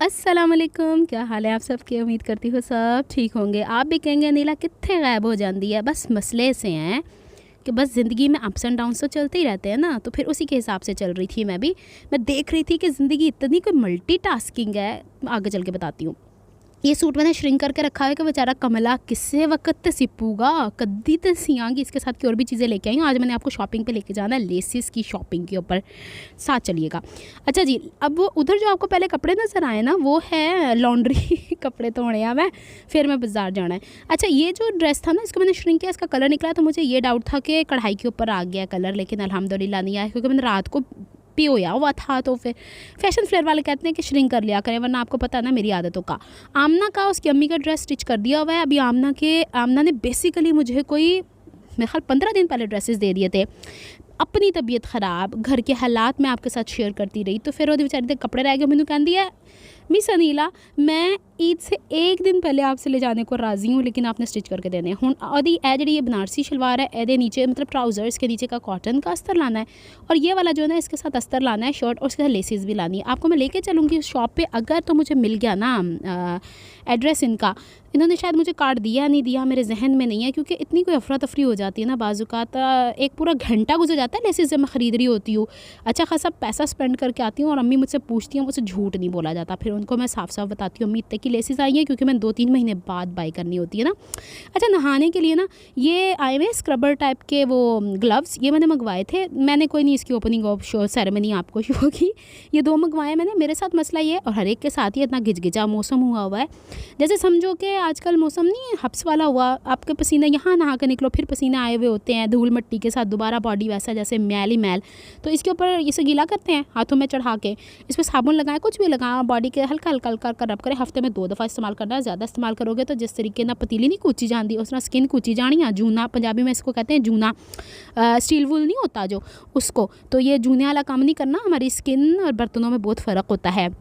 अस्सलाम वालेकुम, क्या हाल है आप सबके। उम्मीद करती हूँ सब ठीक होंगे। आप भी कहेंगे नीला कितने गायब हो जाती है। बस मसले से हैं कि बस ज़िंदगी में अप्स एंड डाउन्स तो चलते ही रहते हैं ना, तो फिर उसी के हिसाब से चल रही थी मैं भी। मैं देख रही थी कि ज़िंदगी इतनी कोई मल्टीटास्किंग है, आगे चल के बताती हूँ। ये सूट मैंने श्रिंक करके रखा है कि बेचारा कमला किससे वक्त ते सिपूगा, कद्दी ते सियांगी। इसके साथ की और भी चीज़ें लेके आई हूँ। आज मैंने आपको शॉपिंग पे लेके जाना है, लेसिस की शॉपिंग के ऊपर, साथ चलिएगा। अच्छा जी, अब वो उधर जो आपको पहले कपड़े नज़र आए ना, वो है लॉन्ड्री कपड़े धोने हैं मैं, फिर मैं बाज़ार जाना है। अच्छा, ये जो ड्रेस था ना, इसको मैंने श्रिंक किया, इसका कलर निकला, तो मुझे ये डाउट था कि कढ़ाई के ऊपर आ गया कलर, लेकिन अल्हम्दुलिल्लाह नहीं आया, क्योंकि मैंने रात को पियोया हुआ था। तो फिर फैशन फ्लेयर वाले कहते हैं कि श्रिंक कर लिया करें, वरना आपको पता है ना मेरी आदतों का। आमना का उसकी अम्मी का ड्रेस स्टिच कर दिया हुआ है। अभी आमना ने बेसिकली मुझे कोई मेरे ख्याल 15 दिन पहले ड्रेसेस दे दिए थे। अपनी तबीयत ख़राब, घर के हालात मैं आपके साथ शेयर करती रही, तो फिर वो बेचारी दे कपड़े रह गए। मैंने कहती है मिस अनीला, मैं ईद से एक दिन पहले आपसे ले जाने को राज़ी हूँ, लेकिन आपने स्टिच करके देने हुण। और ए जी ये बनारसी शलवार है, ए नीचे मतलब ट्राउज़र्स के नीचे का कॉटन का अस्तर लाना है, और ये वाला जो है ना इसके साथ अस्तर लाना है शर्ट, और उसके साथ लेसिस भी लानी है। आपको मैं लेके चलूँगी शॉप पे, अगर तो मुझे मिल गया ना एड्रेस इनका। इन्होंने शायद मुझे कार्ड दिया नहीं दिया, मेरे जहन में नहीं है, क्योंकि इतनी कोई अफरा तफरी हो जाती है ना बाज़ुकात, एक पूरा घंटा गुजर जाता है लेसिस जब मैं ख़रीद रही होती हूँ। अच्छा खासा पैसा स्पेंड करके आती हूँ, और अम्मी मुझसे पूछती हैं, मुझसे झूठ नहीं बोला जाता। फिर उनको मैं साफ साफ बताती हूँ, अम्मी इतने की लेसिस आई है, क्योंकि मैंने 2-3 महीने बाद बाई करनी होती है ना। अच्छा, नहाने के लिए ना ये आए हुए स्क्रबर टाइप के वो ग्लव्स, ये मैंने मंगवाए थे। मैंने कोई नहीं इसकी ओपनिंग ऑफ शो सेरेमनी आपको शो की, ये 2 मंगवाए मैंने। मेरे साथ मसला ये, और हर एक के साथ ही इतना गिजगिजा मौसम हुआ है। जैसे समझो कि आजकल मौसम नहीं हब्स वाला हुआ, आपके पसीने यहाँ नहा कर निकलो, फिर पसीने आए हुए होते हैं धूल मिट्टी के साथ, दोबारा बॉडी वैसा जैसे मैल ही मैल। तो इसके ऊपर इसे गीला करते हैं हाथों में चढ़ा के, इस पर साबुन लगाएं, कुछ भी लगाएं, बॉडी के हल्का हल्का हल्का कर रब करें। हफ्ते में 2 दफ़ा इस्तेमाल करना है। ज़्यादा इस्तेमाल करोगे तो जिस तरीके ना पतीली नहीं कूची जाती, उस तरह स्किन कूची जानी है। जूना पंजाबी में इसको कहते हैं जूना, स्टील वूल नहीं होता जो, उसको। तो ये जूने वाला काम नहीं करना, हमारी स्किन और बर्तनों में बहुत फ़र्क होता है।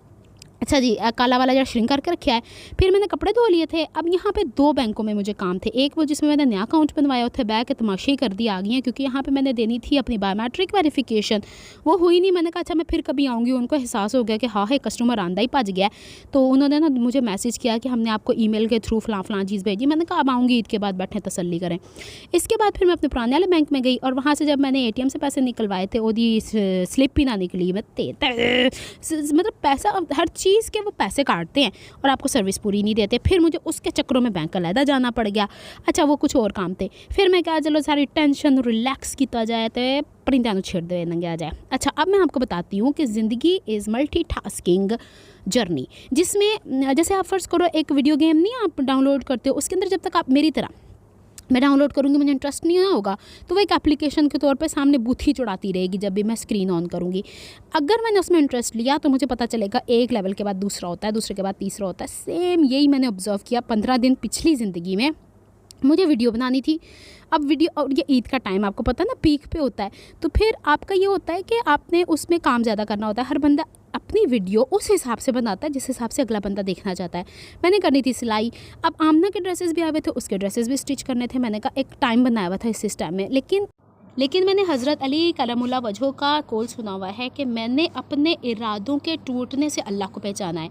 अच्छा जी, काला वाला जरा श्रिंक करके रखा है। फिर मैंने कपड़े धो लिए थे। अब यहाँ पे 2 बैंकों में मुझे काम थे। एक वो जिसमें मैंने नया अकाउंट बनवाया, थे बैंक के तमाशे कर दी आ गई हैं, क्योंकि यहाँ पे मैंने देनी थी अपनी बायोमेट्रिक वेरिफिकेशन, वो हुई नहीं। मैंने कहा अच्छा मैं फिर कभी आऊँगी। उनको एहसास हो गया कि हाँ है कस्टमर आंदा ही भज गया, तो उन्होंने ना मुझे मैसेज किया कि हमने आपको ईमेल के थ्रू फ़लाँ चीज़ भेजी। मैंने कहा अब आऊँगी, ईद के बाद बैठे तसल्ली करें। इसके बाद फिर मैं अपने पुराने वाले बैंक में गई, और वहाँ से जब मैंने ATM से पैसे निकलवाए थे, ओदी स्लिप ही ना निकली। मैं मतलब पैसा, हर चीज़ के वो पैसे काटते हैं और आपको सर्विस पूरी नहीं देते। फिर मुझे उसके चक्करों में बैंक अलहदा जाना पड़ गया। अच्छा, वो कुछ और काम थे। फिर मैं कहा चलो सारी टेंशन रिलैक्स किया जाए, तो परिंदों छेड़ दे नंगे जाए। अच्छा, अब मैं आपको बताती हूँ कि ज़िंदगी इज़ मल्टीटास्किंग जर्नी, जिसमें जैसे आप फ़र्ज़ करो एक वीडियो गेम नहीं आप डाउनलोड करते हो, उसके अंदर जब तक आप मेरी तरह मैं डाउनलोड करूँगी मुझे इंटरेस्ट नहीं होगा, तो वो एक एप्लीकेशन के तौर पे सामने बूथी चढ़ाती रहेगी जब भी मैं स्क्रीन ऑन करूँगी। अगर मैंने उसमें इंटरेस्ट लिया तो मुझे पता चलेगा एक लेवल के बाद दूसरा होता है, दूसरे के बाद तीसरा होता है। सेम यही मैंने ऑब्जर्व किया 15 दिन पिछली ज़िंदगी में। मुझे वीडियो बनानी थी। अब वीडियो, और ये ईद का टाइम आपको पता है ना पीक पे होता है, तो फिर आपका ये होता है कि आपने उसमें काम ज़्यादा करना होता है। हर बंदा अपनी वीडियो उस हिसाब से बनाता है जिस हिसाब से अगला बंदा देखना चाहता है। मैंने करनी थी सिलाई। अब आमना के ड्रेसेस भी आए हुए थे, उसके ड्रेसेस भी स्टिच करने थे। मैंने कहा एक टाइम बनाया हुआ था इस टाइम में, लेकिन मैंने हज़रत अली कलमुल्लाह वजह का कौल सुना हुआ है कि मैंने अपने इरादों के टूटने से अल्लाह को पहचाना है।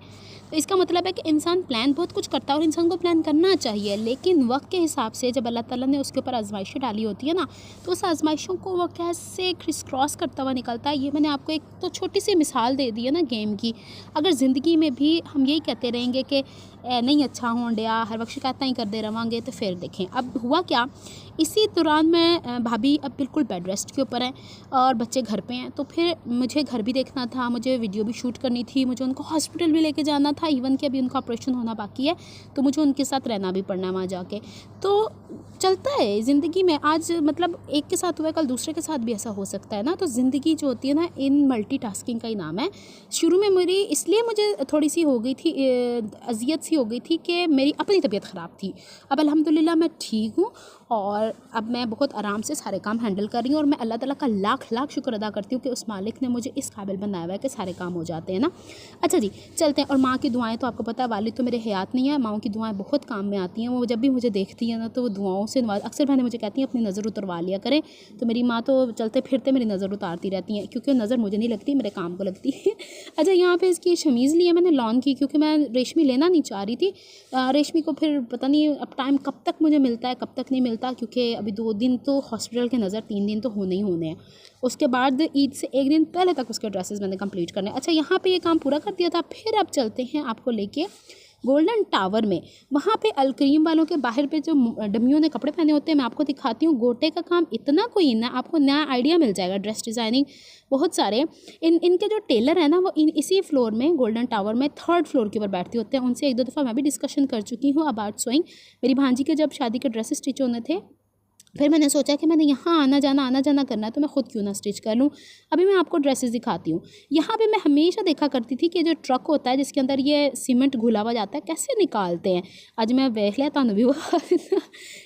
तो इसका मतलब है कि इंसान प्लान बहुत कुछ करता है, और इंसान को प्लान करना चाहिए, लेकिन वक्त के हिसाब से जब अल्लाह ताला ने उसके ऊपर आजमाइशें डाली होती है ना, तो उस आजमाइशों को वो कैसे क्रिस क्रॉस करता हुआ निकलता है। ये मैंने आपको एक तो छोटी सी मिसाल दे दी है ना गेम की। अगर ज़िंदगी में भी हम यही कहते रहेंगे कि नहीं अच्छा हों डया, हर वक्त शिकायतें ही करते रहेंगे, तो फिर देखें अब हुआ क्या। इसी दौरान मैं भाभी अब बिल्कुल बेड रेस्ट के ऊपर हैं और बच्चे घर पे हैं, तो फिर मुझे घर भी देखना था, मुझे वीडियो भी शूट करनी थी, मुझे उनको हॉस्पिटल भी लेके जाना था, इवन कि अभी उनका ऑपरेशन होना बाकी है, तो मुझे उनके साथ रहना भी पड़ना है वहाँ जाके। तो चलता है ज़िंदगी में, आज मतलब एक के साथ हुआ है कल दूसरे के साथ भी ऐसा हो सकता है ना। तो ज़िंदगी जो होती है ना, इन मल्टीटास्किंग का ही नाम है। शुरू में मेरी इसलिए मुझे थोड़ी सी हो गई थी अजियत सी ऐसी हो गई थी कि मेरी अपनी तबीयत ख़राब थी। अब अल्हम्दुलिल्लाह मैं ठीक हूँ और अब मैं बहुत आराम से सारे काम हैंडल कर रही हूँ और मैं अल्लाह ताला का लाख लाख शुक्र अदा करती हूँ कि उस मालिक ने मुझे इस काबिल बनाया हुआ है कि सारे काम हो जाते हैं ना। अच्छा जी, चलते हैं। और माँ की दुआएं तो आपको पता है, वालिद तो मेरे हयात नहीं है, माँ की दुआएं बहुत काम में आती हैं। वो जब भी मुझे देखती है ना तो वो दुआओं से नवाज, अक्सर बहनें मुझे कहती हैं अपनी नज़र उतरवा लिया करें, तो मेरी माँ तो चलते फिरते मेरी नज़र उतारती रहती हैं, क्योंकि नज़र मुझे नहीं लगती, मेरे काम को लगती है। अच्छा, यहाँ पे इसकी शमीज़ ली है मैंने लॉन की, क्योंकि मैं रेशमी लेना नहीं चाह रही थी। रेशमी को फिर पता नहीं अब टाइम कब तक मुझे मिलता है कब तक नहीं मिलता, क्योंकि अभी 2 दिन तो हॉस्पिटल के नज़र 3 दिन तो होने ही होने हैं। उसके बाद ईद से 1 दिन पहले तक उसके ड्रेसेस मैंने कंप्लीट करने। अच्छा, यहाँ पे ये काम पूरा कर दिया था। फिर अब चलते हैं आपको लेके गोल्डन टावर में। वहाँ पे अलकरीम वालों के बाहर पे जो डमियों ने कपड़े पहने होते हैं, मैं आपको दिखाती हूँ। गोटे का काम इतना कोई ना, आपको नया आइडिया मिल जाएगा, ड्रेस डिज़ाइनिंग बहुत सारे। इनके जो टेलर हैं ना वो इसी फ्लोर में, गोल्डन टावर में 3rd फ्लोर के ऊपर बैठते होते हैं। उनसे 1-2 दफ़ा मैं भी डिस्कशन कर चुकी हूँ अबाउट सोइंग। मेरी भांजी के जब शादी के ड्रेसेस स्टिच होने थे, फिर मैंने सोचा कि मैंने यहाँ आना जाना करना है, तो मैं ख़ुद क्यों ना स्टिच कर लूँ। अभी मैं आपको ड्रेसेस दिखाती हूँ। यहाँ पे मैं हमेशा देखा करती थी कि जो ट्रक होता है जिसके अंदर ये सीमेंट घुला हुआ जाता है, कैसे निकालते हैं। आज मैं देख लिया था भी वो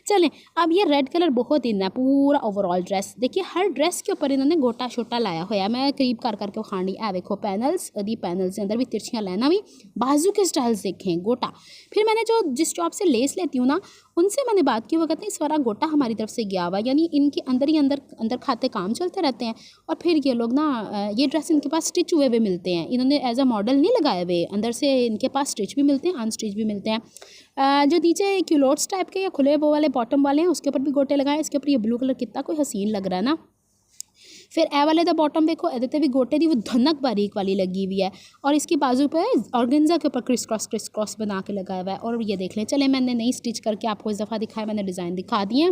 चलें, अब ये रेड कलर बहुत इन है पूरा ओवरऑल ड्रेस। देखिए हर ड्रेस के ऊपर इन्होंने गोटा शोटा लाया हुआ। मैं करीब कर करके खानी है, देखो पैनल्स, यदि पैनल्स के अंदर भी तिरछियाँ लाना भी, बाजू के स्टाइल्स देखें, गोटा। फिर मैंने जो जिस शॉप से लेस लेती हूँ ना, उनसे मैंने बात की, वो कहते हैं इस वाला गोटा हमारी तरफ से गया हुआ, यानी इनके अंदर ही अंदर खाते काम चलते रहते हैं। और फिर ये लोग ना, ये ड्रेस इनके पास स्टिच हुए हुए मिलते हैं, इन्होंने एज अ मॉडल नहीं लगाए हुए, अंदर से इनके पास स्टिच भी मिलते हैं, अनस्टिच भी मिलते हैं। जो नीचे क्यूलोट्स टाइप के या खुले वो वाले बॉटम वाले हैं, उसके ऊपर भी गोटे लगाए। इसके ऊपर ये ब्लू कलर कितना कोई हसीन लग रहा है ना। फिर ए वाले दा बॉटम देखो, एदते भी गोटे दी वो धनक बारीक वाली लगी हुई है, और इसकी बाजू पे ऑर्गेन्जा के ऊपर क्रिस क्रॉस बना के लगाया हुआ है। और ये देख लें, चले मैंने नहीं स्टिच करके आपको इस दफ़ा दिखाया, मैंने डिज़ाइन दिखा दिए।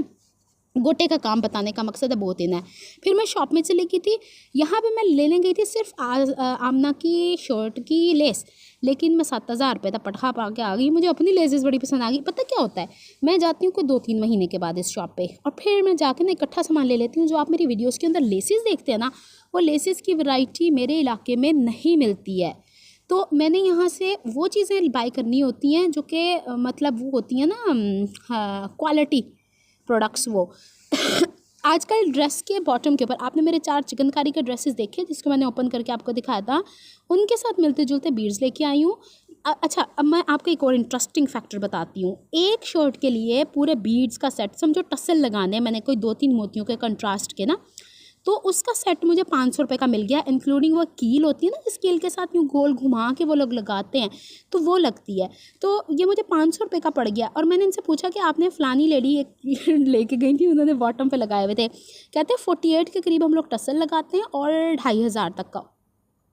गोटे का काम बताने का मकसद है बहुत इतना है। फिर मैं शॉप में चली गई थी, यहाँ पे मैं लेने गई थी सिर्फ आमना की शर्ट की लेस, लेकिन मैं 7,000 रुपये का पटखा पा के आ गई। मुझे अपनी लेसेस बड़ी पसंद आ गई। पता क्या होता है, मैं जाती हूँ कोई 2-3 महीने के बाद इस शॉप पे, और फिर मैं जाके ना इकट्ठा सामान ले लेती हूँ। जो आप मेरी वीडियोज़ के अंदर लेसेस देखते हैं ना, वो लेसेस की वैरायटी मेरे इलाके में नहीं मिलती है। तो मैंने यहाँ से वो चीज़ें बाई करनी होती हैं जो कि मतलब वो होती हैं ना क्वालिटी प्रोडक्ट्स। वो आजकल ड्रेस के बॉटम के ऊपर आपने मेरे 4 चिकनकारी के ड्रेसेस देखे जिसको मैंने ओपन करके आपको दिखाया था, उनके साथ मिलते जुलते बीड्स लेके आई हूँ। अच्छा, अब मैं आपको एक और इंटरेस्टिंग फैक्टर बताती हूँ। एक शर्ट के लिए पूरे बीड्स का सेट, समझो टसल लगाने मैंने कोई 2-3 मोतियों के कंट्रास्ट के ना, तो उसका सेट मुझे 500 रुपये का मिल गया, इंक्लूडिंग वो कील होती है ना, इस कील के साथ यूँ गोल घुमा के वो लोग लगाते हैं, तो वो लगती है। तो ये मुझे 500 रुपये का पड़ गया। और मैंने इनसे पूछा कि आपने फ़लानी लेडी एक लेके गई थी, उन्होंने बॉटम पे लगाए हुए थे, कहते हैं 48 के करीब हम लोग टसल लगाते हैं और 2,500 तक का।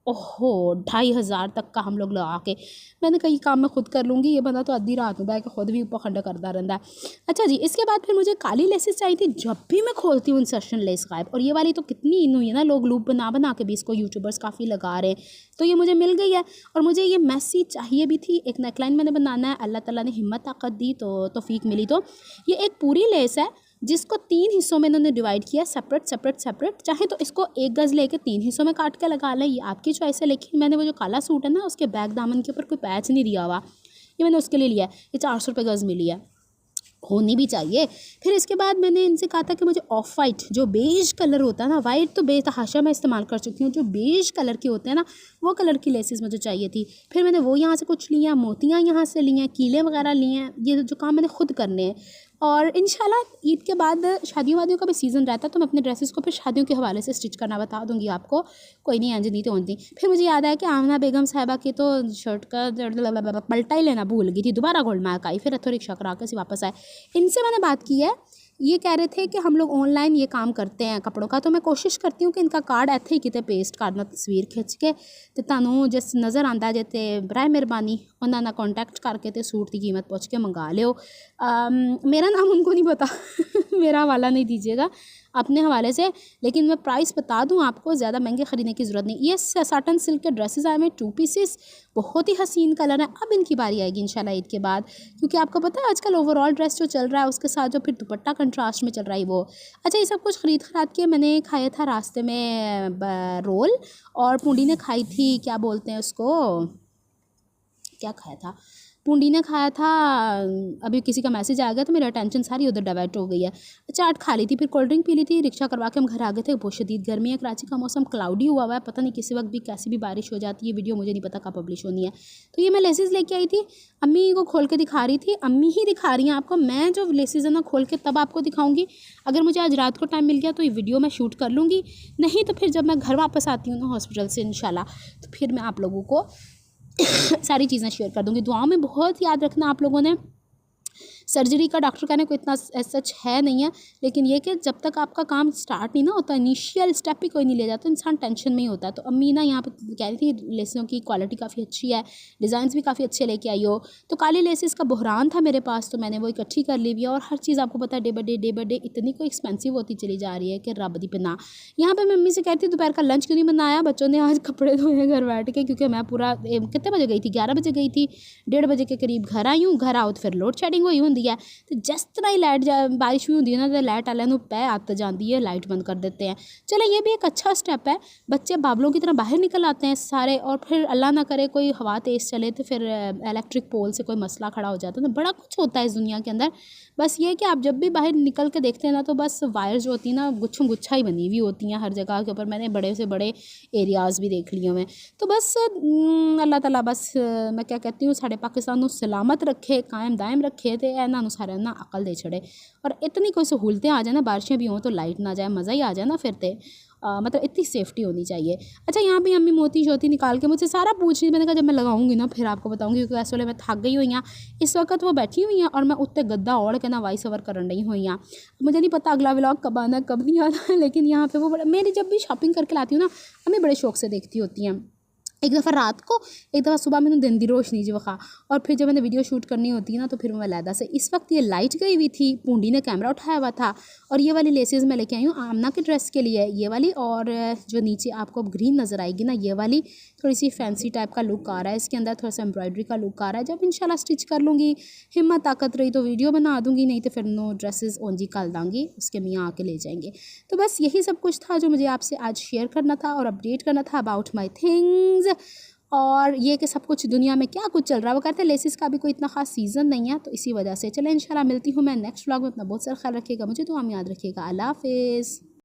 ओहो, 2,500 तक का हम लोग लगा के। मैंने कहा ये काम मैं खुद कर लूँगी, ये बंदा तो आधी रात में बैठ के खुद भी ऊपर खंडा करता रहता है। अच्छा जी, इसके बाद फिर मुझे काली लेसेस चाहिए थी। जब भी मैं खोलती हूँ इंसर्शन लेस गायब, और ये वाली तो कितनी इन हुई है ना, लोग लूप बना के भी इसको यूट्यूबर्स काफ़ी लगा रहे हैं, तो ये मुझे मिल गई है। और मुझे ये मैसी चाहिए भी थी। एक नेकलाइन मैंने बनाना है, अल्लाह ताला ने हिम्मत ताकत दी तो तौफीक मिली। तो ये एक पूरी लेस है जिसको 3 हिस्सों में इन्होंने डिवाइड किया, सेपरेट। चाहे तो इसको 1 गज़ लेके 3 हिस्सों में काट के लगा लें, ये आपकी चॉइस है। लेकिन मैंने वो जो काला सूट है ना, उसके बैक दामन के ऊपर कोई पैच नहीं दिया हुआ, ये मैंने उसके लिए लिया है। ये 400 रुपये गज़ मिली है, होनी भी चाहिए। फिर इसके बाद मैंने इनसे कहा था कि मुझे ऑफ वाइट, जो बेज कलर होता है ना, वाइट तो बेतहाशा मैं इस्तेमाल कर चुकी हूँ, जो बेज कलर के होते हैं ना, वो कलर की लेसेस मुझे चाहिए थी। फिर मैंने वो यहाँ से कुछ लिया, मोतियाँ यहाँ से ली हैं, कीले वगैरह लिए हैं। ये जो काम मैंने खुद करने हैं। और इंशाल्लाह ईद के बाद शादियों वादियों का भी सीज़न रहता है, तो मैं अपने ड्रेसेस को फिर शादियों के हवाले से स्टिच करना बता दूँगी आपको। कोई नहीं, अंजनी तो होती। फिर मुझे याद आया कि आमना बेगम साहिबा की तो शर्ट का पलटा ही लेना भूल गई थी, दोबारा गोल्ड आई, फिर थोड़ी रिक्शा करा के से वापस आए। इनसे मैंने बात की है, ये कह रहे थे कि हम लोग ऑनलाइन ये काम करते हैं कपड़ों का, तो मैं कोशिश करती हूँ कि इनका कार्ड इत्थे ही किते पेस्ट करना, तस्वीर खिंच के, तो तुहानू जिस नज़र आता जे ते बराए मेहरबानी उन्होंने ना कॉन्टैक्ट करके तो सूट की कीमत पूछ के मंगा लियो। मेरा नाम उनको नहीं पता मेरा हवाला नहीं दीजिएगा अपने हवाले से, लेकिन मैं प्राइस बता दूं आपको, ज़्यादा महंगे ख़रीदने की ज़रूरत नहीं। ये साटन सिल्क के ड्रेसेस आए हैं 2 पीसेस, बहुत ही हसीन कलर है। अब इनकी बारी आएगी इंशाल्लाह ईद के बाद, क्योंकि आपको पता है आजकल ओवरऑल ड्रेस जो चल रहा है उसके साथ जो फिर दुपट्टा कंट्रास्ट में चल रहा है वो। अच्छा, ये सब कुछ ख़रीद खराद के मैंने खाया था रास्ते में रोल, और पूंडी ने खाई थी क्या बोलते हैं उसको, क्या खाया था, पूंडी ने खाया था। अभी किसी का मैसेज आ गया तो मेरी अटेंशन सारी उधर डाइवर्ट हो गई है। चाट खा ली थी, फिर कोल्ड ड्रिंक पी ली थी, रिक्शा करवा के हम घर आ गए थे। बहुत शदीद गर्मी है, कराची का मौसम क्लाउडी हुआ हुआ है, पता नहीं किसी वक्त भी कैसी भी बारिश हो जाती है। वीडियो मुझे नहीं पता कब पब्लिश होनी है। तो ये मैं लेसेस लेके आई थी, अम्मी को खोल के दिखा रही थी, अम्मी ही दिखा रही हैं आपको। मैं जो लेसेस है ना खोल के तब आपको दिखाऊंगी। अगर मुझे आज रात को टाइम मिल गया तो ये वीडियो मैं शूट कर लूँगी, नहीं तो फिर जब मैं घर वापस आती हूँ ना हॉस्पिटल से इंशाल्लाह, तो फिर मैं आप लोगों को सारी चीज़ें शेयर कर दूँगी। दुआओं में बहुत याद रखना आप लोगों ने। सर्जरी का डॉक्टर कहने को इतना सच है नहीं है, लेकिन ये कि जब तक आपका काम स्टार्ट नहीं ना होता, इनिशियल स्टेप ही कोई नहीं ले जाता, इंसान टेंशन में ही होता है। तो अम्मी ना यहाँ पे कह रही थी लेसों की क्वालिटी काफ़ी अच्छी है, डिज़ाइंस भी काफ़ी अच्छे लेके आई हो। तो काली लेसेस का बहरान था मेरे पास, तो मैंने वो इकट्ठी कर ली हुई। और हर चीज़ आपको पता है डे बाई डे इतनी कोई एक्सपेंसिव होती चली जा रही है कि रब दी पना। यहाँ पर मैं मम्मी से कहती दोपहर का लंच क्यों नहीं बनाया, बच्चों ने आज कपड़े धोए घर बैठ के, क्योंकि मैं पूरा कितने बजे गई थी, 11 बजे गई थी, 1:30 बजे के करीब घर आई हूँ। घर आओ तो फिर लोड शेडिंग हुई होंगी है, तो जिस तरह ही लाइट बारिश हुई होंगी है ना, तो लाइट वाले नूं पै आत जाती है, लाइट बंद कर देते हैं। चलो ये भी एक अच्छा स्टेप है, बच्चे बाबलों की तरह बाहर निकल आते हैं सारे। और फिर अल्लाह ना करे कोई हवा तेज़ चले तो फिर इलेक्ट्रिक पोल से कोई मसला खड़ा हो जाता है। तो बड़ा कुछ होता है इस दुनिया के अंदर। बस ये कि आप जब भी बाहर निकल के देखते हैं ना, तो बस वायर जो होती है ना गुच्छों गुच्छा ही बनी हुई होती हैं हर जगह के ऊपर। मैंने बड़े से बड़े एरियाज़ भी देख लिए हुए। तो बस अल्लाह ताला बस मैं क्या कहती हूँ साढ़े पाकिस्तान नूं सलामत रखे, कायम दायम रखे, तो इन्होंने सारे ना अकल दे छड़े। और इतनी कोई सहूलतें आ जाए ना, बारिशें भी हों तो लाइट ना जाए, मज़ा ही आ जाए ना फिर तो। मतलब इतनी सेफ्टी होनी चाहिए। अच्छा यहाँ पे अम्मी मोती शोती निकाल के मुझसे सारा पूछ रही, मैंने कहा जब मैं लगाऊंगी ना फिर आपको बताऊंगी, क्योंकि इस वाले मैं थक गई हुई हूँ। इस वक्त वो बैठी हुई हैं और मैं उत्ते गद्दा ओढ़ के ना वॉइस ओवर करन रही हुई हूँ। मुझे नहीं पता अगला व्लॉग कब आना कब नहीं आना, लेकिन यहाँ पे वो बड़ा, मेरी जब भी शॉपिंग करके लाती हूँ ना, अम्मी बड़े शौक से देखती होती हैं। एक दफ़ा रात को, एक दफ़ा सुबह मैंने दिन दी रोशनी जी वखा, और फिर जब मैंने वीडियो शूट करनी होती है ना तो फिर मैं लैदा से। इस वक्त ये लाइट गई हुई थी, पूंडी ने कैमरा उठाया हुआ था, और ये वाली लेसेस मैं लेके आई हूँ आमना के ड्रेस के लिए, ये वाली। और जो नीचे आपको ग्रीन नज़र आएगी ना, ये वाली थोड़ी सी फैंसी टाइप का लुक आ रहा है इसके अंदर, थोड़ा सा एम्ब्रॉयडरी का लुक आ रहा है। जब इंशाल्लाह स्टिच कर लूँगी, हिम्मत ताकत रही तो वीडियो बना दूँगी, नहीं तो फिर नो ड्रेसेस ओंजी कर दूँगी, उसके मियाँ आके ले जाएंगे। तो बस यही सब कुछ था जो मुझे आपसे आज शेयर करना था और अपडेट करना था अबाउट माई थिंग्स। और ये कि सब कुछ दुनिया में क्या कुछ चल रहा है। वो कहते हैं लेसिस का भी कोई इतना खास सीज़न नहीं है, तो इसी वजह से। चले इंशाल्लाह मिलती हूँ मैं नेक्स्ट व्लॉग में। अपना बहुत सारा ख्याल रखिएगा, मुझे तो हम याद रखिएगा। अल्लाह हाफिज़।